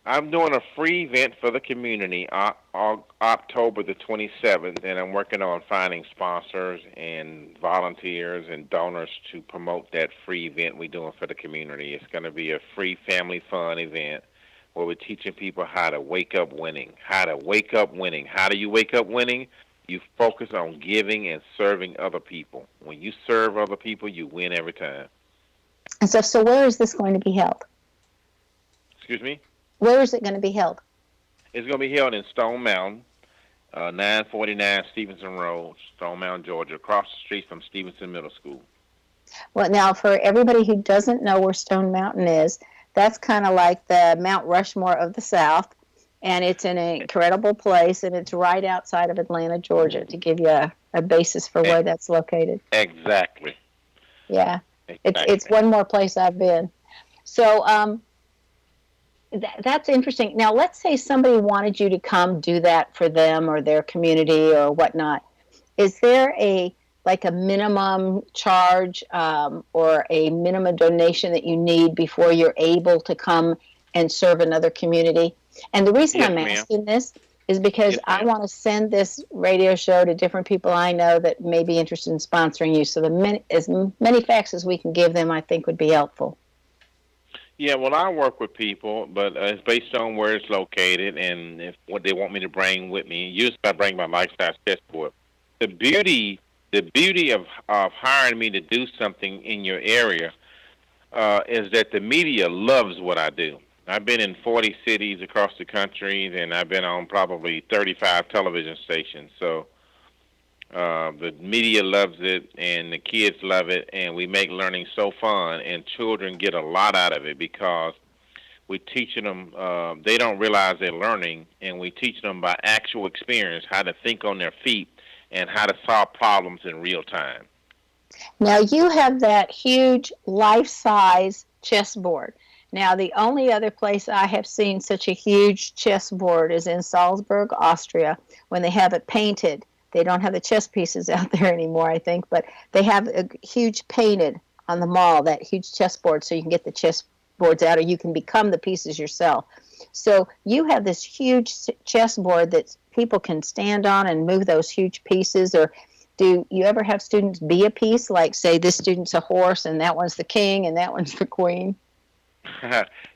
I'm doing a free event for the community October the 27th, and I'm working on finding sponsors and volunteers and donors to promote that free event we're doing for the community. It's going to be a free family fun event where we're teaching people how to wake up winning. How to wake up winning. How do you wake up winning? You focus on giving and serving other people. When you serve other people, you win every time. And so where is this going to be held? Excuse me? Where is it going to be held? It's going to be held in Stone Mountain, 949 Stevenson Road, Stone Mountain, Georgia, across the street from Stevenson Middle School. Well, now, for everybody who doesn't know where Stone Mountain is, that's kind of like the Mount Rushmore of the South, and it's an incredible place, and it's right outside of Atlanta, Georgia, to give you a basis for where that's located. Exactly. Yeah. Exactly. It's one more place I've been. So that's interesting. Now, let's say somebody wanted you to come do that for them or their community or whatnot. Is there a minimum charge or a minimum donation that you need before you're able to come and serve another community? And the reason I'm asking this is because I want to send this radio show to different people I know that may be interested in sponsoring you. So as many facts as we can give them, I think, would be helpful. Yeah, well, I work with people, but it's based on where it's located and what they want me to bring with me. Usually I bring my life-size chessboard. The beauty of hiring me to do something in your area is that the media loves what I do. I've been in 40 cities across the country, and I've been on probably 35 television stations. So the media loves it, and the kids love it, and we make learning so fun, and children get a lot out of it because we're teaching them, they don't realize they're learning, and we teach them by actual experience how to think on their feet and how to solve problems in real time. Now, you have that huge life-size chessboard. Now, the only other place I have seen such a huge chessboard is in Salzburg, Austria, when they have it painted. They don't have the chess pieces out there anymore, I think, but they have a huge painted on the mall, that huge chessboard, so you can get the chessboards out or you can become the pieces yourself. So you have this huge chessboard that people can stand on and move those huge pieces. Or do you ever have students be a piece, like say this student's a horse and that one's the king and that one's the queen?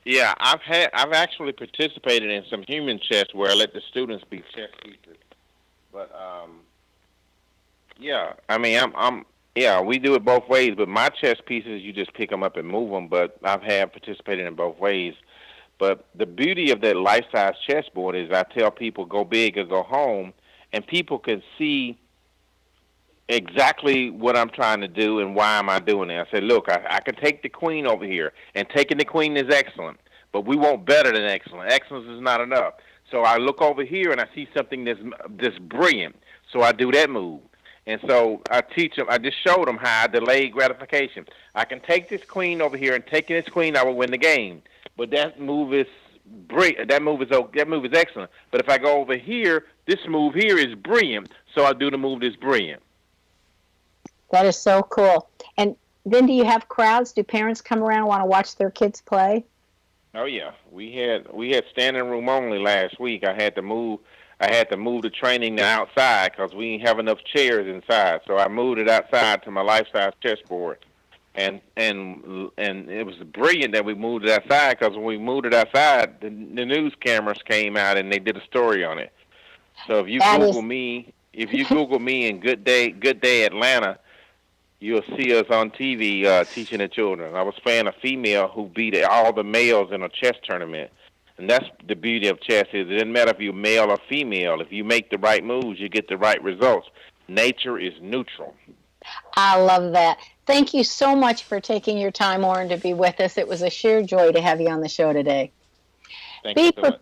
Yeah, I've actually participated in some human chess where I let the students be chess pieces. But yeah, I mean, yeah, we do it both ways. But my chess pieces, you just pick them up and move them. But I've had participated in both ways. But the beauty of that life-size chessboard is I tell people go big or go home, and people can see exactly what I'm trying to do and why am I doing it. I said, look, I can take the queen over here, and taking the queen is excellent, but we want better than excellent. Excellence is not enough. So I look over here and I see something that's brilliant. So I do that move. And so I teach them. I just showed them how I delay gratification. I can take this queen over here, and taking this queen, I will win the game. But that move is brilliant. That move is excellent. But if I go over here, this move here is brilliant. So I do the move that's brilliant. That is so cool. And then do you have crowds? Do parents come around and want to watch their kids play? Oh yeah, we had standing room only last week. I had to move the training to outside because we didn't have enough chairs inside. So I moved it outside to my life-size chessboard, and it was brilliant that we moved it outside because when we moved it outside, the news cameras came out and they did a story on it. So if you Google me in Good Day Atlanta, you'll see us on TV teaching the children. I was playing a female who beat all the males in a chess tournament. And that's the beauty of chess is it doesn't matter if you're male or female. If you make the right moves, you get the right results. Nature is neutral. I love that. Thank you so much for taking your time, Orrin, to be with us. It was a sheer joy to have you on the show today. Thank you so much.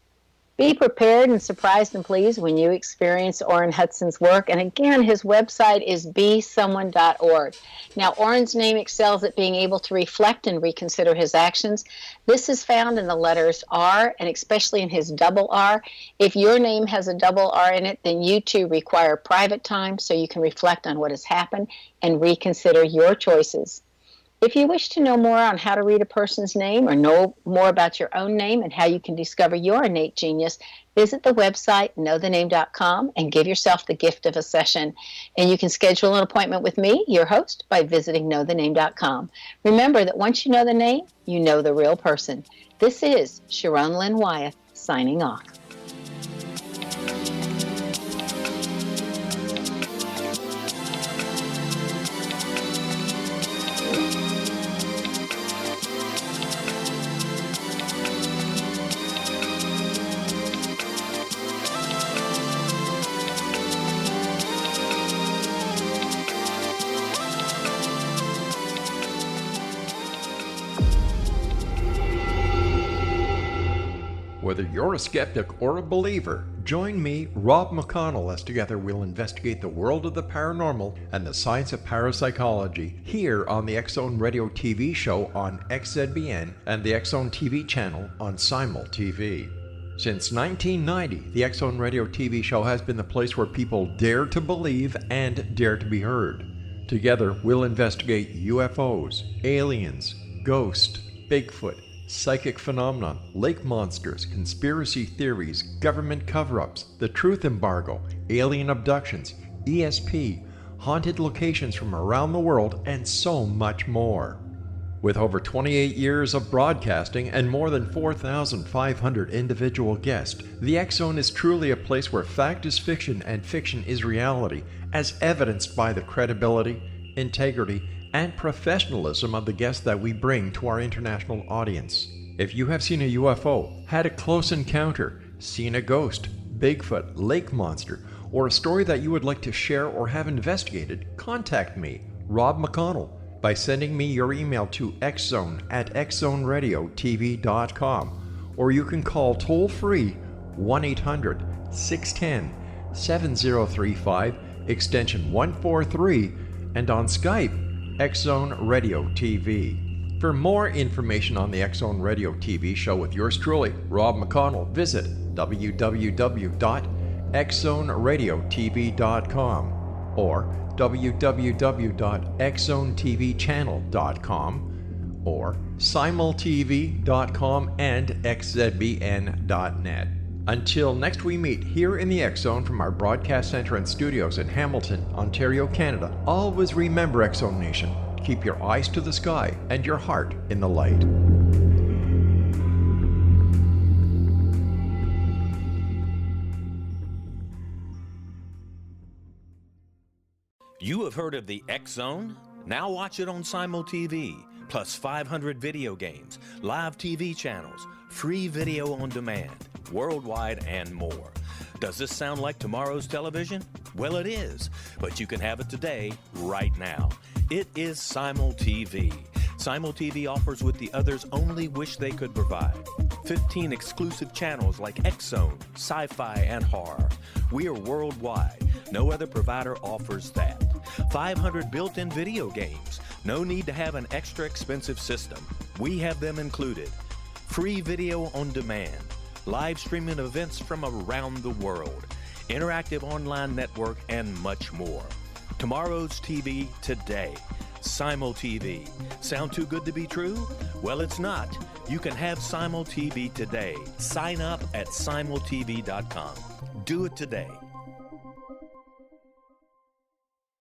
Be prepared and surprised and pleased when you experience Orrin Hudson's work. And again, his website is besomeone.org. Now, Orrin's name excels at being able to reflect and reconsider his actions. This is found in the letters R, and especially in his double R. If your name has a double R in it, then you too require private time so you can reflect on what has happened and reconsider your choices. If you wish to know more on how to read a person's name or know more about your own name and how you can discover your innate genius, visit the website knowthename.com and give yourself the gift of a session. And you can schedule an appointment with me, your host, by visiting knowthename.com. Remember that once you know the name, you know the real person. This is Sharon Lynn Wyeth signing off. Whether you're a skeptic or a believer, join me, Rob McConnell, as together we'll investigate the world of the paranormal and the science of parapsychology here on the X-Zone Radio TV show on XZBN and the X-Zone TV channel on Simul TV. Since 1990, the X-Zone Radio TV show has been the place where people dare to believe and dare to be heard. Together, we'll investigate UFOs, aliens, ghosts, Bigfoot, psychic phenomenon, lake monsters, conspiracy theories, government cover-ups, the truth embargo, alien abductions, ESP, haunted locations from around the world, and so much more. With over 28 years of broadcasting and more than 4,500 individual guests, the X-Zone is truly a place where fact is fiction and fiction is reality, as evidenced by the credibility, integrity, and professionalism of the guests that we bring to our international audience. If you have seen a UFO, had a close encounter, seen a ghost, Bigfoot, lake monster, or a story that you would like to share or have investigated, contact me, Rob McConnell, by sending me your email to xzone@xzoneradiotv.com, or you can call toll-free 1-800-610-7035, extension 143, and on Skype, X-Zone Radio TV. For more information on the X-Zone Radio TV show with yours truly, Rob McConnell, visit www.xzoneradiotv.com or www.xzonetvchannel.com or simultv.com and xzbn.net. Until next we meet here in the X-Zone from our broadcast center and studios in Hamilton, Ontario, Canada, always remember, X-Zone Nation, keep your eyes to the sky and your heart in the light. You have heard of the X Zone? Now watch it on Simul TV, plus 500 video games, live TV channels, free video on demand, worldwide, and more. Does this sound like tomorrow's television? Well, it is, but you can have it today, right now. It is Simul TV. Simul TV offers what the others only wish they could provide. 15 exclusive channels like X Zone, sci-fi, and horror. We are worldwide. No other provider offers that. 500 built-in video games. No need to have an extra expensive system. We have them included. Free video on demand. Live streaming events from around the world. Interactive online network, and much more. Tomorrow's TV today. Simul TV. Sound too good to be true? Well, it's not. You can have Simul TV today. Sign up at simultv.com. Do it today.